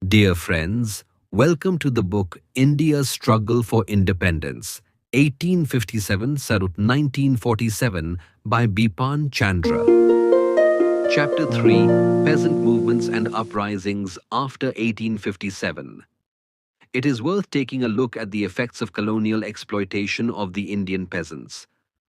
Dear friends, welcome to the book India's Struggle for Independence, 1857-1947 by Bipan Chandra. Chapter 3, Peasant Movements and Uprisings after 1857. It is worth taking a look at the effects of colonial exploitation of the Indian peasants.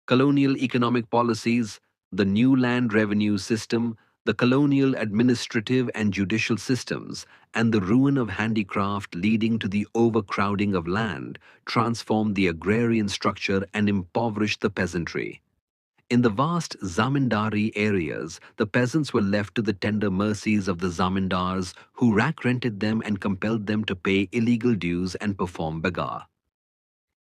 Colonial economic policies, the new land revenue system, the colonial administrative and judicial systems, and the ruin of handicraft leading to the overcrowding of land transformed the agrarian structure and impoverished the peasantry. In the vast Zamindari areas, the peasants were left to the tender mercies of the zamindars who rack-rented them and compelled them to pay illegal dues and perform begar.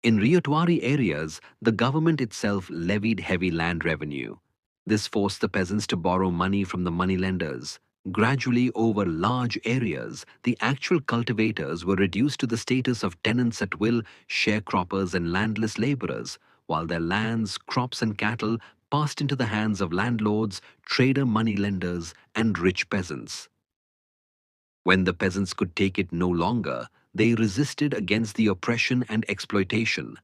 In Ryotwari areas, the government itself levied heavy land revenue. This forced the peasants to borrow money from the moneylenders. Gradually, over large areas, the actual cultivators were reduced to the status of tenants at will, sharecroppers and landless laborers, while their lands, crops and cattle passed into the hands of landlords, trader moneylenders and rich peasants. When the peasants could take it no longer, they resisted against the oppression and exploitation,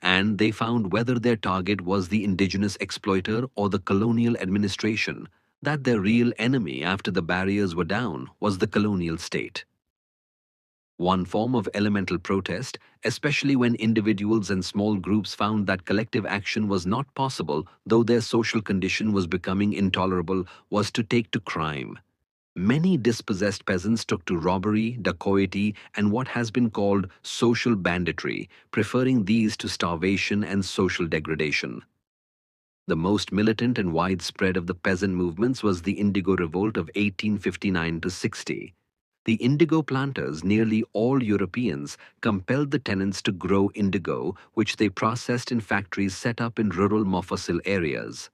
and they found whether their target was the indigenous exploiter or the colonial administration, that their real enemy after the barriers were down was the colonial state. One form of elemental protest, especially when individuals and small groups found that collective action was not possible though their social condition was becoming intolerable, was to take to crime. Many dispossessed peasants took to robbery, dacoity, and what has been called social banditry, preferring these to starvation and social degradation. The most militant and widespread of the peasant movements was the Indigo Revolt of 1859 to 60. The indigo planters, nearly all Europeans, compelled the tenants to grow indigo, which they processed in factories set up in rural mofussil areas.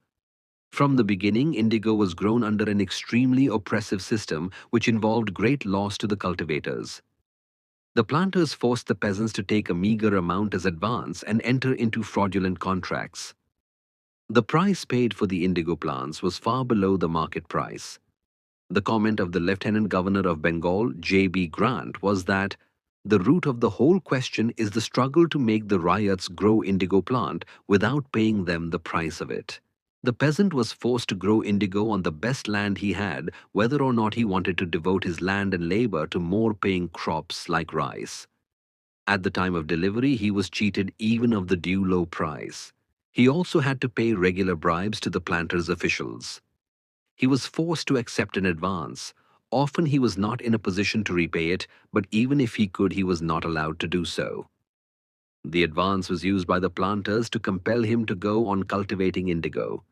From the beginning, indigo was grown under an extremely oppressive system which involved great loss to the cultivators. The planters forced the peasants to take a meager amount as advance and enter into fraudulent contracts. The price paid for the indigo plants was far below the market price. The comment of the Lieutenant Governor of Bengal, J.B. Grant, was that the root of the whole question is the struggle to make the riots grow indigo plant without paying them the price of it. The peasant was forced to grow indigo on the best land he had, whether or not he wanted to devote his land and labor to more paying crops like rice. At the time of delivery, he was cheated even of the due low price. He also had to pay regular bribes to the planters' officials. He was forced to accept an advance. Often he was not in a position to repay it, but even if he could, he was not allowed to do so. The advance was used by the planters to compel him to go on cultivating indigo.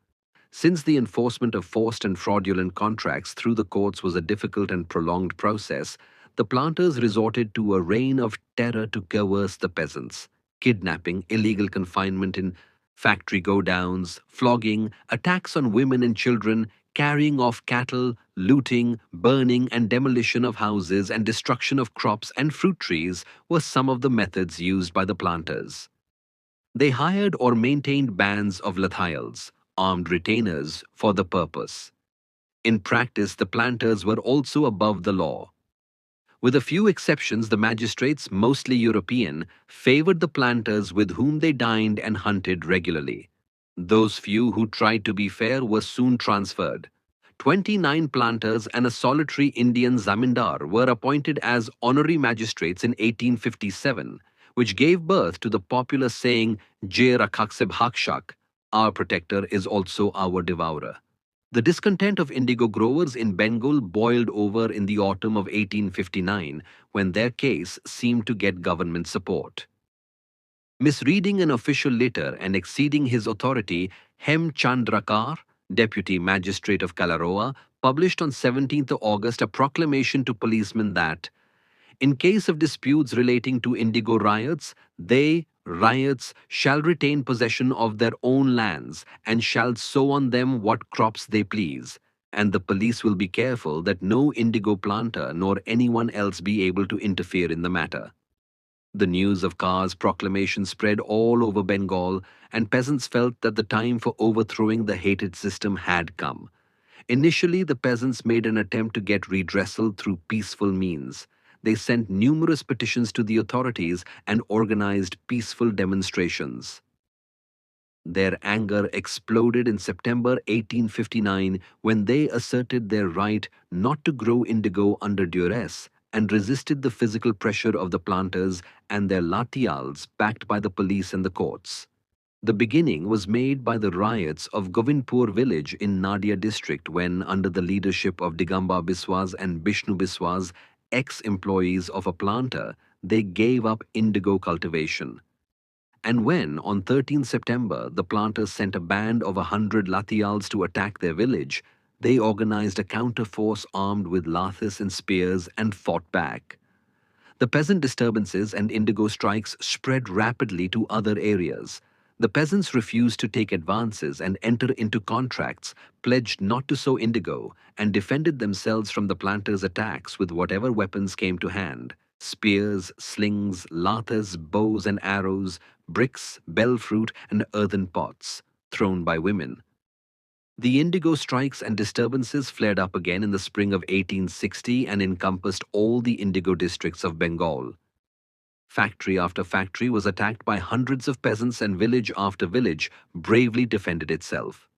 Since the enforcement of forced and fraudulent contracts through the courts was a difficult and prolonged process, the planters resorted to a reign of terror to coerce the peasants. Kidnapping, illegal confinement in factory go-downs, flogging, attacks on women and children, carrying off cattle, looting, burning and demolition of houses and destruction of crops and fruit trees were some of the methods used by the planters. They hired or maintained bands of lathials, armed retainers, for the purpose. In practice, the planters were also above the law. With a few exceptions, the magistrates, mostly European, favored the planters with whom they dined and hunted regularly. Those few who tried to be fair were soon transferred. 29 planters and a solitary Indian zamindar were appointed as honorary magistrates in 1857, which gave birth to the popular saying, Je Rakhakseb Hakshak, our protector is also our devourer. The discontent of indigo growers in Bengal boiled over in the autumn of 1859 when their case seemed to get government support. Misreading an official letter and exceeding his authority, Hem Chandrakar, deputy magistrate of Kalaroa, published on 17th August a proclamation to policemen that, in case of disputes relating to indigo riots, they, riots, shall retain possession of their own lands and shall sow on them what crops they please, and the police will be careful that no indigo planter nor anyone else be able to interfere in the matter. The news of Carr's proclamation spread all over Bengal, and peasants felt that the time for overthrowing the hated system had come. Initially, the peasants made an attempt to get redressal through peaceful means. they sent numerous petitions to the authorities and organized peaceful demonstrations. Their anger exploded in September 1859 when they asserted their right not to grow indigo under duress and resisted the physical pressure of the planters and their lathials backed by the police and the courts. The beginning was made by the riots of Govindpur village in Nadia district when, under the leadership of Digamba Biswas and Bishnu Biswas, ex-employees of a planter, they gave up indigo cultivation. And when, on 13 September, the planters sent a band of 100 lathials to attack their village, they organized a counter-force armed with lathis and spears and fought back. The peasant disturbances and indigo strikes spread rapidly to other areas. The peasants refused to take advances and enter into contracts, pledged not to sow indigo, and defended themselves from the planters' attacks with whatever weapons came to hand: spears, slings, lathas, bows and arrows, bricks, bell fruit, and earthen pots, thrown by women. The indigo strikes and disturbances flared up again in the spring of 1860 and encompassed all the indigo districts of Bengal. Factory after factory was attacked by hundreds of peasants, and village after village bravely defended itself.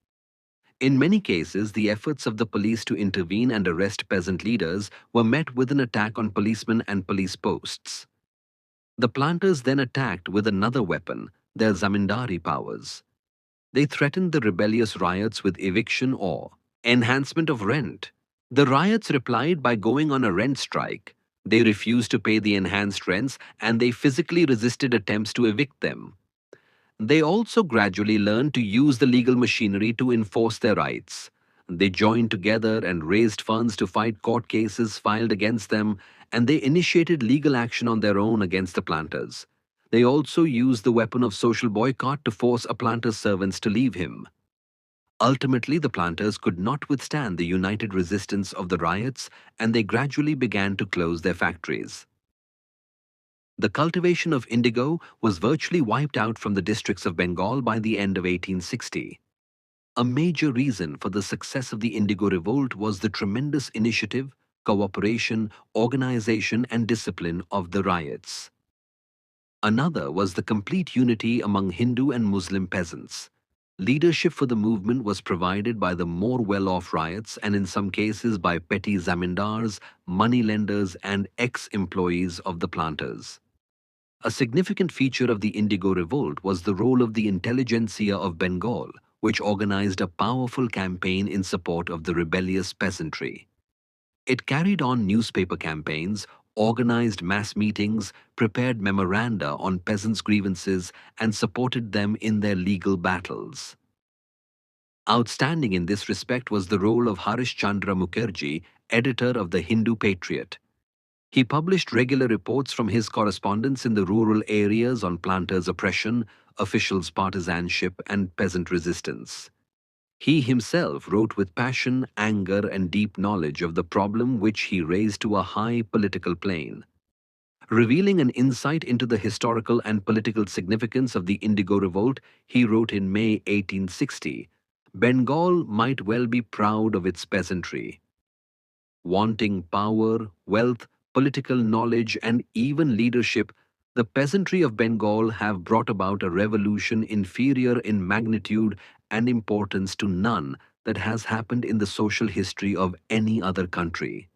In many cases, the efforts of the police to intervene and arrest peasant leaders were met with an attack on policemen and police posts. The planters then attacked with another weapon, their zamindari powers. They threatened the rebellious riots with eviction or enhancement of rent. The riots replied by going on a rent strike. They refused to pay the enhanced rents and they physically resisted attempts to evict them. They also gradually learned to use the legal machinery to enforce their rights. They joined together and raised funds to fight court cases filed against them, and they initiated legal action on their own against the planters. They also used the weapon of social boycott to force a planter's servants to leave him. Ultimately, the planters could not withstand the united resistance of the riots, and they gradually began to close their factories. The cultivation of indigo was virtually wiped out from the districts of Bengal by the end of 1860. A major reason for the success of the Indigo Revolt was the tremendous initiative, cooperation, organization, and discipline of the riots. Another was the complete unity among Hindu and Muslim peasants. Leadership for the movement was provided by the more well-off riots and in some cases by petty zamindars, moneylenders, and ex-employees of the planters. A significant feature of the Indigo Revolt was the role of the intelligentsia of Bengal, which organized a powerful campaign in support of the rebellious peasantry. It carried on newspaper campaigns, organized mass meetings, prepared memoranda on peasants' grievances, and supported them in their legal battles. Outstanding in this respect was the role of Harish Chandra Mukherjee, editor of the Hindu Patriot. He published regular reports from his correspondence in the rural areas on planters' oppression, officials' partisanship, and peasant resistance. He himself wrote with passion, anger, and deep knowledge of the problem, which he raised to a high political plane. Revealing an insight into the historical and political significance of the Indigo Revolt, he wrote in May 1860, "Bengal might well be proud of its peasantry. Wanting power, wealth, political knowledge, and even leadership, the peasantry of Bengal have brought about a revolution inferior in magnitude and importance to none that has happened in the social history of any other country.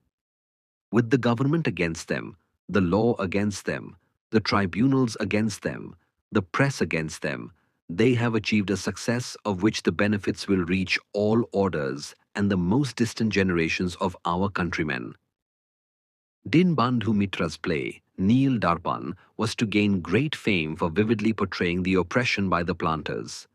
With the government against them, the law against them, the tribunals against them, the press against them, they have achieved a success of which the benefits will reach all orders and the most distant generations of our countrymen." Din Bandhu Mitra's play, Neel Darpan, was to gain great fame for vividly portraying the oppression by the planters.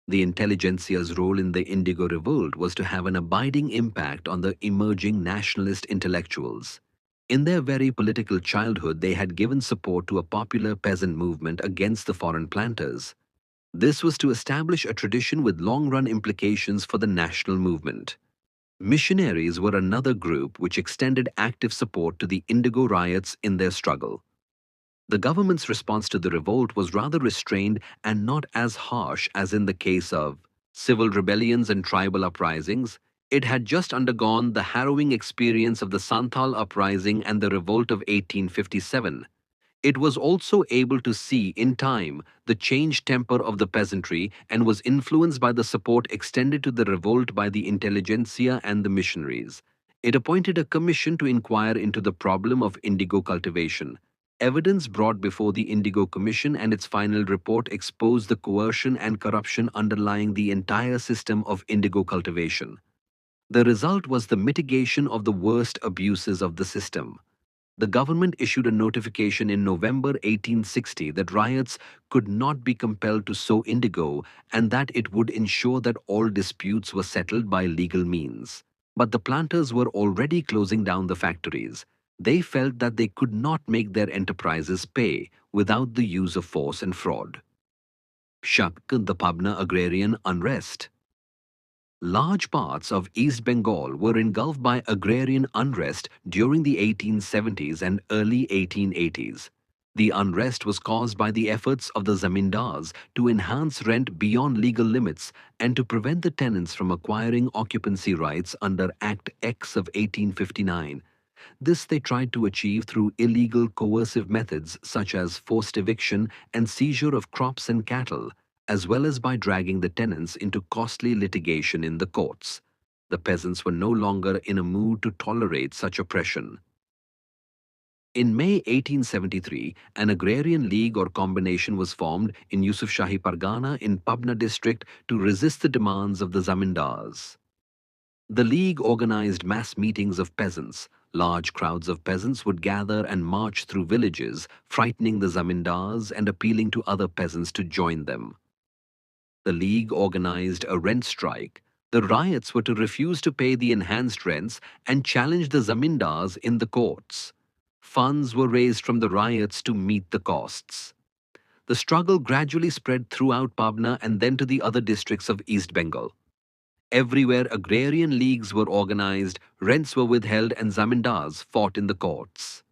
The intelligentsia's role in the Indigo Revolt was to have an abiding impact on the emerging nationalist intellectuals. In their very political childhood, they had given support to a popular peasant movement against the foreign planters. This was to establish a tradition with long-run implications for the national movement. Missionaries were another group which extended active support to the Indigo riots in their struggle. The government's response to the revolt was rather restrained and not as harsh as in the case of civil rebellions and tribal uprisings. It had just undergone the harrowing experience of the Santhal Uprising and the Revolt of 1857. It was also able to see in time the changed temper of the peasantry and was influenced by the support extended to the revolt by the intelligentsia and the missionaries. It appointed a commission to inquire into the problem of indigo cultivation. Evidence brought before the Indigo Commission and its final report exposed the coercion and corruption underlying the entire system of indigo cultivation. The result was the mitigation of the worst abuses of the system. The government issued a notification in November 1860 that riots could not be compelled to sow indigo and that it would ensure that all disputes were settled by legal means. But the planters were already closing down the factories. They felt that they could not make their enterprises pay without the use of force and fraud. Shak, the Pabna agrarian unrest. Large parts of East Bengal were engulfed by agrarian unrest during the 1870s and early 1880s. The unrest was caused by the efforts of the zamindars to enhance rent beyond legal limits and to prevent the tenants from acquiring occupancy rights under Act X of 1859. This they tried to achieve through illegal coercive methods such as forced eviction and seizure of crops and cattle, as well as by dragging the tenants into costly litigation in the courts. The peasants were no longer in a mood to tolerate such oppression. In May 1873, an agrarian league or combination was formed in Yusufshahi Pargana in Pabna district to resist the demands of the zamindars. The League organized mass meetings of peasants. Large crowds of peasants would gather and march through villages, frightening the zamindars and appealing to other peasants to join them. The League organized a rent strike. The riots were to refuse to pay the enhanced rents and challenge the zamindars in the courts. Funds were raised from the riots to meet the costs. The struggle gradually spread throughout Pabna and then to the other districts of East Bengal. Everywhere agrarian leagues were organized, rents were withheld, and zamindars fought in the courts.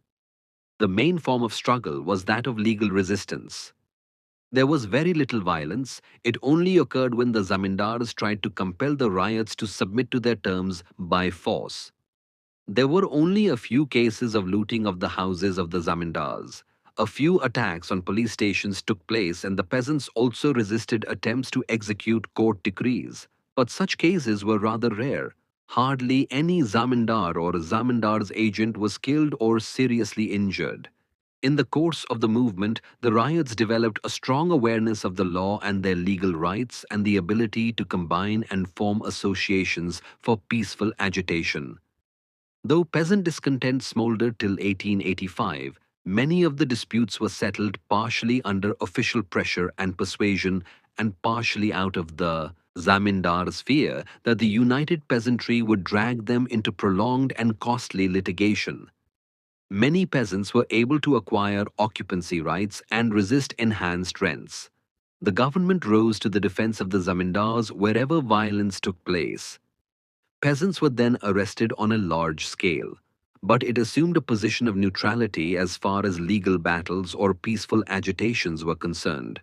The main form of struggle was that of legal resistance. There was very little violence. It only occurred when the zamindars tried to compel the riots to submit to their terms by force. There were only a few cases of looting of the houses of the zamindars. A few attacks on police stations took place, and the peasants also resisted attempts to execute court decrees. But such cases were rather rare. Hardly any zamindar or zamindar's agent was killed or seriously injured. In the course of the movement, the riots developed a strong awareness of the law and their legal rights and the ability to combine and form associations for peaceful agitation. Though peasant discontent smoldered till 1885, many of the disputes were settled partially under official pressure and persuasion and partially out of the zamindars' fear that the united peasantry would drag them into prolonged and costly litigation. Many peasants were able to acquire occupancy rights and resist enhanced rents. The government rose to the defense of the zamindars wherever violence took place. Peasants were then arrested on a large scale, but it assumed a position of neutrality as far as legal battles or peaceful agitations were concerned.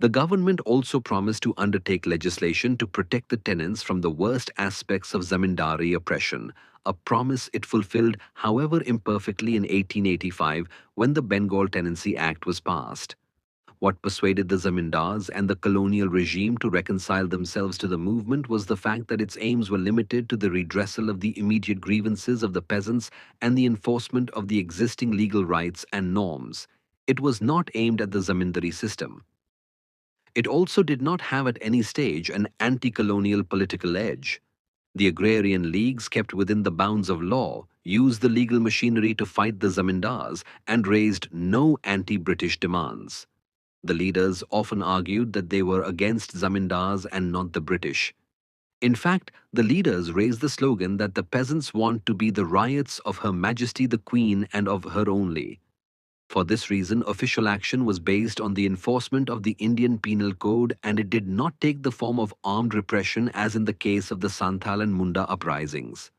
The government also promised to undertake legislation to protect the tenants from the worst aspects of zamindari oppression, a promise it fulfilled, however imperfectly, in 1885 when the Bengal Tenancy Act was passed. What persuaded the zamindars and the colonial regime to reconcile themselves to the movement was the fact that its aims were limited to the redressal of the immediate grievances of the peasants and the enforcement of the existing legal rights and norms. It was not aimed at the zamindari system. It also did not have at any stage an anti-colonial political edge. The agrarian leagues kept within the bounds of law, used the legal machinery to fight the zamindars, and raised no anti-British demands. The leaders often argued that they were against zamindars and not the British. In fact, the leaders raised the slogan that the peasants want to be the riots of Her Majesty the Queen and of her only. For this reason, official action was based on the enforcement of the Indian Penal Code, and it did not take the form of armed repression as in the case of the Santhal and Munda uprisings.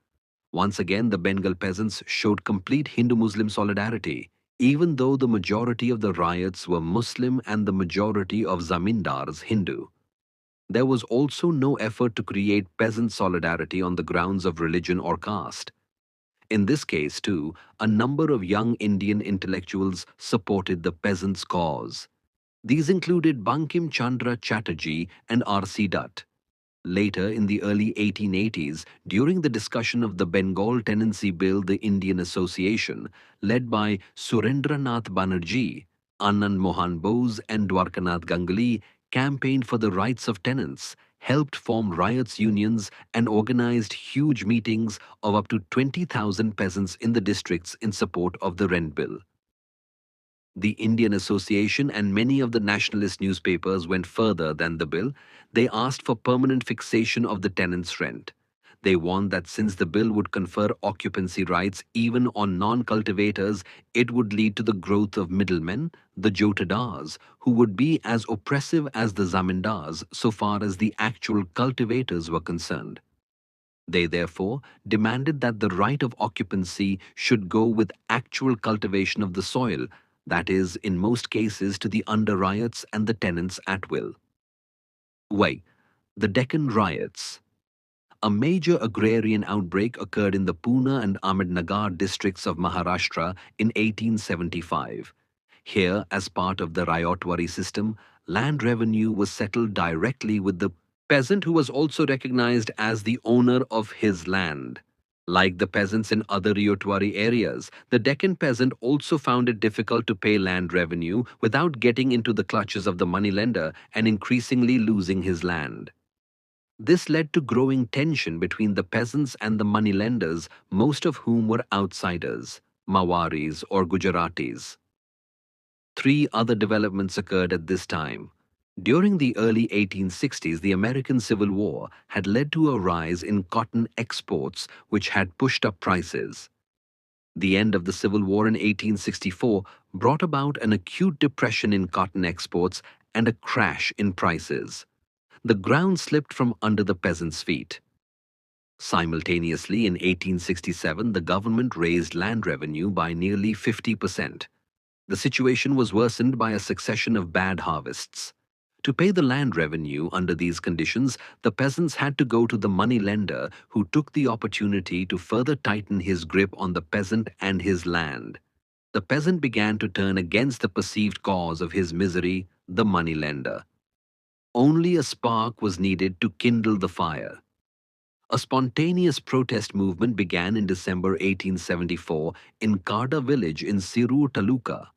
Once again, the Bengal peasants showed complete Hindu-Muslim solidarity, even though the majority of the riots were Muslim and the majority of zamindars Hindu. There was also no effort to create peasant solidarity on the grounds of religion or caste. In this case, too, a number of young Indian intellectuals supported the peasants' cause. These included Bankim Chandra Chatterjee and R.C. Dutt. Later, in the early 1880s, during the discussion of the Bengal Tenancy Bill, the Indian Association, led by Surendranath Banerjee, Anand Mohan Bose, and Dwarkanath Ganguly, campaigned for the rights of tenants, helped form riots unions, and organized huge meetings of up to 20,000 peasants in the districts in support of the rent bill. The Indian Association and many of the nationalist newspapers went further than the bill. They asked for permanent fixation of the tenants' rent. They warned that since the bill would confer occupancy rights even on non-cultivators, it would lead to the growth of middlemen, the jotadars, who would be as oppressive as the zamindars so far as the actual cultivators were concerned. They therefore demanded that the right of occupancy should go with actual cultivation of the soil, that is, in most cases, to the under riots and the tenants at will. Why? The Deccan Riots. A major agrarian outbreak occurred in the Pune and Ahmednagar districts of Maharashtra in 1875. Here, as part of the Ryotwari system, land revenue was settled directly with the peasant, who was also recognized as the owner of his land. Like the peasants in other Ryotwari areas, the Deccan peasant also found it difficult to pay land revenue without getting into the clutches of the moneylender and increasingly losing his land. This led to growing tension between the peasants and the moneylenders, most of whom were outsiders, Mawaris or Gujaratis. Three other developments occurred at this time. During the early 1860s, the American Civil War had led to a rise in cotton exports, which had pushed up prices. The end of the Civil War in 1864 brought about an acute depression in cotton exports and a crash in prices. The ground slipped from under the peasants' feet. Simultaneously, in 1867, the government raised land revenue by nearly 50%. The situation was worsened by a succession of bad harvests. To pay the land revenue under these conditions, the peasants had to go to the moneylender, who took the opportunity to further tighten his grip on the peasant and his land. The peasant began to turn against the perceived cause of his misery, the moneylender. Only a spark was needed to kindle the fire. A spontaneous protest movement began in December 1874 in Karda village in Sirur Taluka.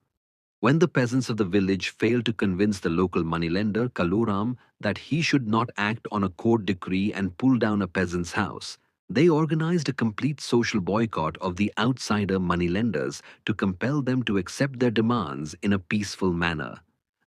When the peasants of the village failed to convince the local moneylender, Kaluram, that he should not act on a court decree and pull down a peasant's house, they organized a complete social boycott of the outsider moneylenders to compel them to accept their demands in a peaceful manner.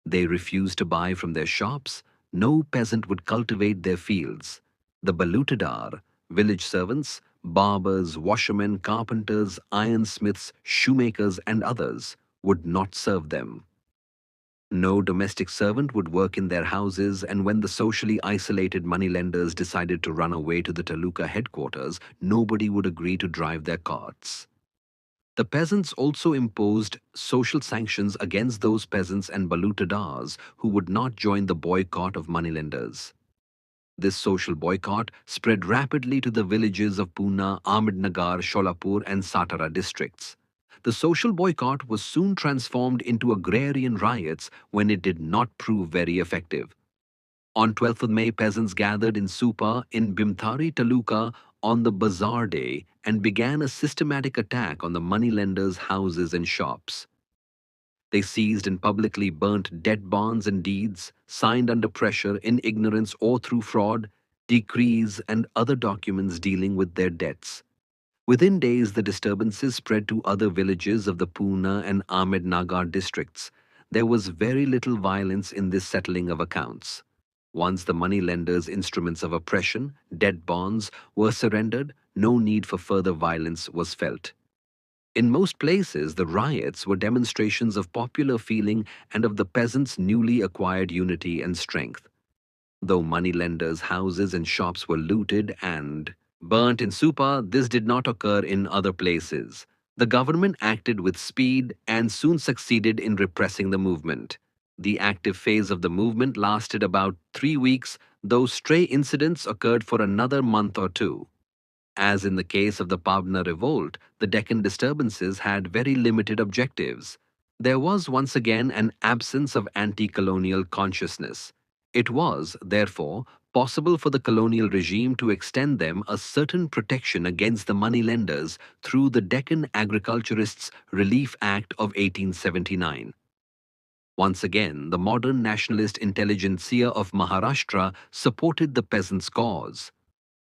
They refused to buy from their shops. No peasant would cultivate their fields. The balutadar, village servants, barbers, washermen, carpenters, ironsmiths, shoemakers, and others would not serve them. No domestic servant would work in their houses, and when the socially isolated moneylenders decided to run away to the Taluka headquarters, nobody would agree to drive their carts. The peasants also imposed social sanctions against those peasants and balutadars who would not join the boycott of moneylenders. This social boycott spread rapidly to the villages of Pune, Ahmednagar, Sholapur, and Satara districts. The social boycott was soon transformed into agrarian riots when it did not prove very effective. On 12th of May, peasants gathered in Supa in Bimthari Taluka on the bazaar day and began a systematic attack on the moneylenders' houses and shops. They seized and publicly burnt debt bonds and deeds, signed under pressure, in ignorance or through fraud, decrees and other documents dealing with their debts. Within days, the disturbances spread to other villages of the Pune and Ahmednagar districts. There was very little violence in this settling of accounts. Once the moneylenders' instruments of oppression, debt bonds, were surrendered, no need for further violence was felt. In most places, the riots were demonstrations of popular feeling and of the peasants' newly acquired unity and strength. Though moneylenders' houses and shops were looted and burnt in Supa, this did not occur in other places. The government acted with speed and soon succeeded in repressing the movement. The active phase of the movement lasted about 3 weeks. though stray incidents occurred for another month or two. As in the case of the Pabna Revolt, the Deccan disturbances had very limited objectives. There was once again an absence of anti-colonial consciousness. It was, therefore, possible for the colonial regime to extend them a certain protection against the moneylenders through the Deccan Agriculturists' Relief Act of 1879. Once again, the modern nationalist intelligentsia of Maharashtra supported the peasants' cause.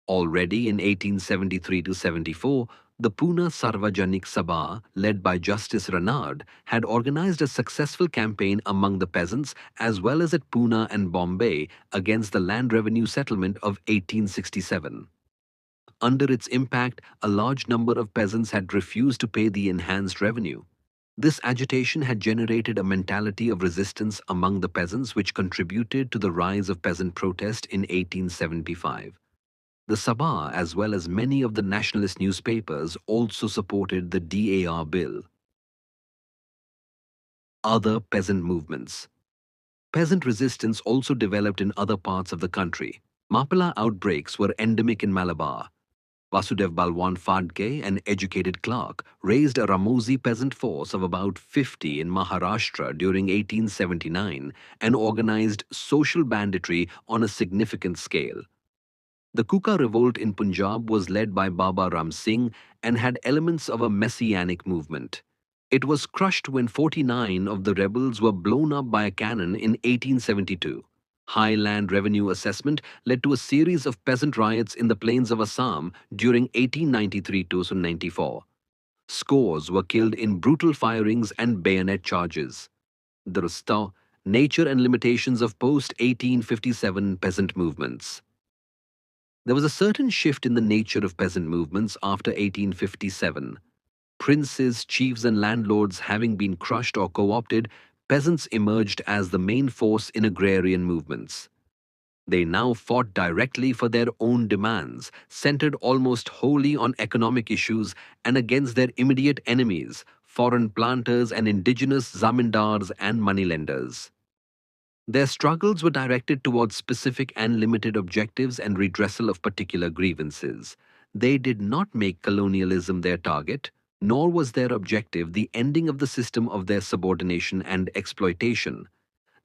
Already in 1873 to 74, the Pune Sarvajanik Sabha, led by Justice Ranade, had organized a successful campaign among the peasants as well as at Pune and Bombay against the land revenue settlement of 1867. Under its impact, a large number of peasants had refused to pay the enhanced revenue. This agitation had generated a mentality of resistance among the peasants which contributed to the rise of peasant protest in 1875. The Sabha, as well as many of the nationalist newspapers, also supported the DAR bill. Other peasant movements. Peasant resistance also developed in other parts of the country. Mapala outbreaks were endemic in Malabar. Vasudev Balwan Phadke, an educated clerk, raised a Ramosi peasant force of about 50 in Maharashtra during 1879 and organized social banditry on a significant scale. The Kuka revolt in Punjab was led by Baba Ram Singh and had elements of a messianic movement. It was crushed when 49 of the rebels were blown up by a cannon in 1872. High land revenue assessment led to a series of peasant riots in the plains of Assam during 1893 to 94. Scores were killed in brutal firings and bayonet charges. The Rasta, nature and limitations of post-1857 peasant movements. There was a certain shift in the nature of peasant movements after 1857. Princes, chiefs, and landlords having been crushed or co-opted, peasants emerged as the main force in agrarian movements. They now fought directly for their own demands, centered almost wholly on economic issues and against their immediate enemies, foreign planters and indigenous zamindars and moneylenders. Their struggles were directed towards specific and limited objectives and redressal of particular grievances. They did not make colonialism their target, nor was their objective the ending of the system of their subordination and exploitation.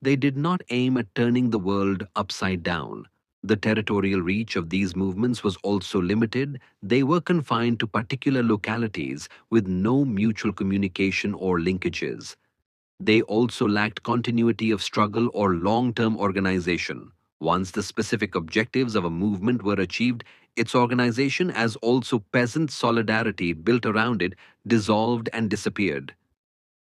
They did not aim at turning the world upside down. The territorial reach of these movements was also limited. They were confined to particular localities with no mutual communication or linkages. They also lacked continuity of struggle or long-term organization. Once the specific objectives of a movement were achieved, its organization, as also peasant solidarity built around it, dissolved and disappeared.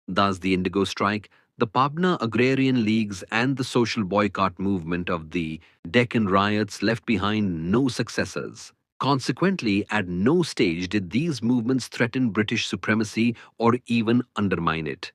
Thus, the Indigo strike, the Pabna agrarian leagues, and the social boycott movement of the Deccan riots left behind no successors. Consequently, at no stage did these movements threaten British supremacy or even undermine it.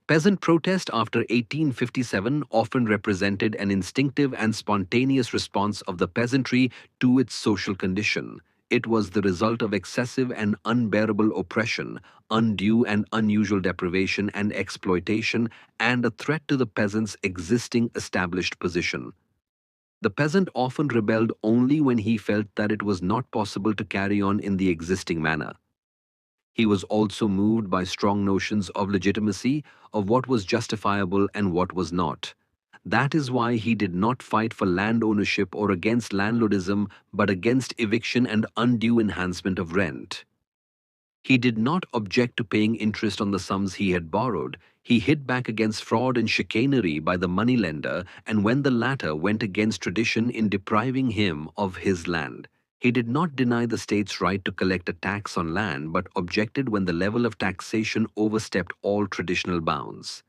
Peasant protest after 1857 often represented an instinctive and spontaneous response of the peasantry to its social condition. It was the result of excessive and unbearable oppression, undue and unusual deprivation and exploitation, and a threat to the peasant's existing established position. The peasant often rebelled only when he felt that it was not possible to carry on in the existing manner. He was also moved by strong notions of legitimacy, of what was justifiable and what was not. That is why he did not fight for land ownership or against landlordism, but against eviction and undue enhancement of rent. He did not object to paying interest on the sums he had borrowed. He hit back against fraud and chicanery by the moneylender, and when the latter went against tradition in depriving him of his land. He did not deny the state's right to collect a tax on land, but objected when the level of taxation overstepped all traditional bounds.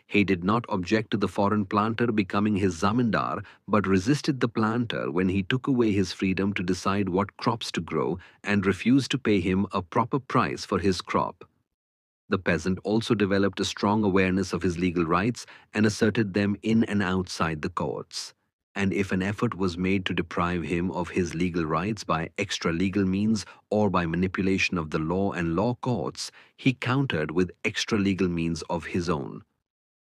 He did not object to the foreign planter becoming his zamindar, but resisted the planter when he took away his freedom to decide what crops to grow and refused to pay him a proper price for his crop. The peasant also developed a strong awareness of his legal rights and asserted them in and outside the courts. And if an effort was made to deprive him of his legal rights by extra-legal means or by manipulation of the law and law courts, he countered with extra-legal means of his own.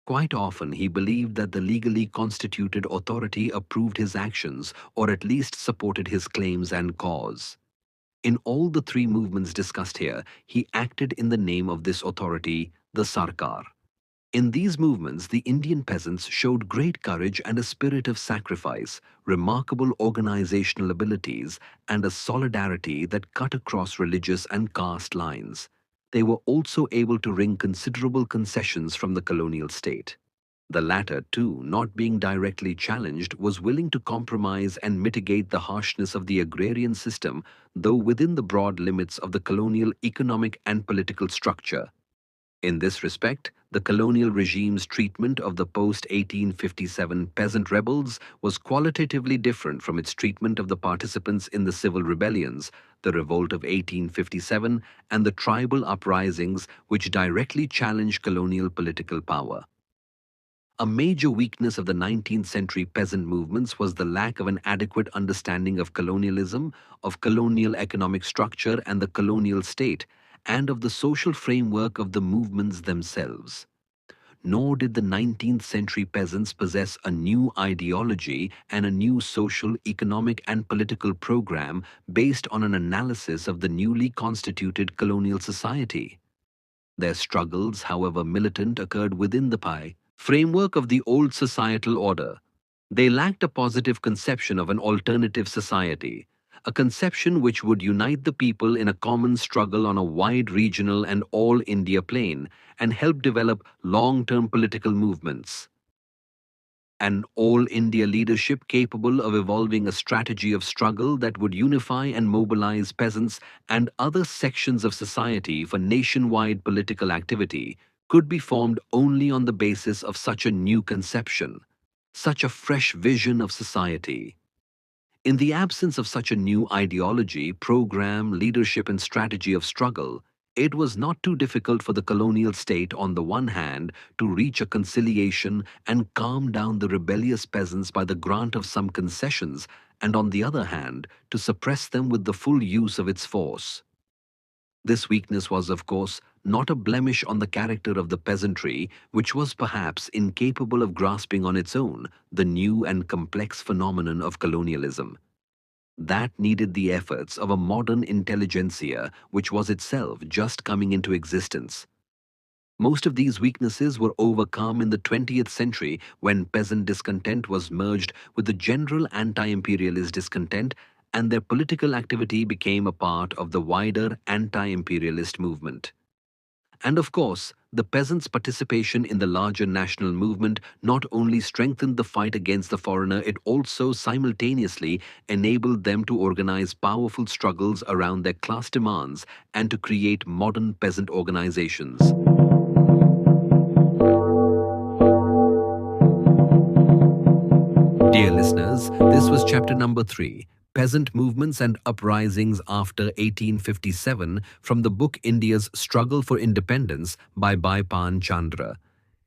Quite often, he believed that the legally constituted authority approved his actions or at least supported his claims and cause. In all the three movements discussed here, he acted in the name of this authority, the Sarkar. In these movements, the Indian peasants showed great courage and a spirit of sacrifice, remarkable organizational abilities, and a solidarity that cut across religious and caste lines. They were also able to wring considerable concessions from the colonial state. The latter, too, not being directly challenged, was willing to compromise and mitigate the harshness of the agrarian system, though within the broad limits of the colonial economic and political structure. In this respect, the colonial regime's treatment of the post-1857 peasant rebels was qualitatively different from its treatment of the participants in the civil rebellions, the Revolt of 1857, and the tribal uprisings which directly challenged colonial political power. A major weakness of the 19th century peasant movements was the lack of an adequate understanding of colonialism, of colonial economic structure and the colonial state, and of the social framework of the movements themselves. Nor did the 19th century peasants possess a new ideology and a new social, economic, and political program based on an analysis of the newly constituted colonial society. Their struggles, however militant, occurred within the framework of the old societal order. They lacked a positive conception of an alternative society, a conception which would unite the people in a common struggle on a wide regional and all India plane and help develop long-term political movements. An all-India leadership capable of evolving a strategy of struggle that would unify and mobilize peasants and other sections of society for nationwide political activity could be formed only on the basis of such a new conception, such a fresh vision of society. In the absence of such a new ideology, program, leadership, and strategy of struggle, it was not too difficult for the colonial state, on the one hand, to reach a conciliation and calm down the rebellious peasants by the grant of some concessions, and on the other hand, to suppress them with the full use of its force. This weakness was, of course, not a blemish on the character of the peasantry, which was perhaps incapable of grasping on its own the new and complex phenomenon of colonialism. That needed the efforts of a modern intelligentsia which was itself just coming into existence. Most of these weaknesses were overcome in the 20th century when peasant discontent was merged with the general anti-imperialist discontent, and their political activity became a part of the wider anti-imperialist movement. And of course, the peasants' participation in the larger national movement not only strengthened the fight against the foreigner, it also simultaneously enabled them to organize powerful struggles around their class demands and to create modern peasant organizations. Dear listeners, this was chapter number 3, Peasant Movements and Uprisings After 1857, from the book India's Struggle for Independence by Bipan Chandra.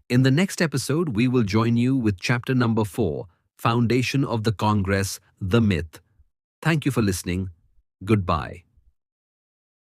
In the next episode, we will join you with chapter number 4, Foundation of the Congress, The Myth. Thank you for listening. Goodbye.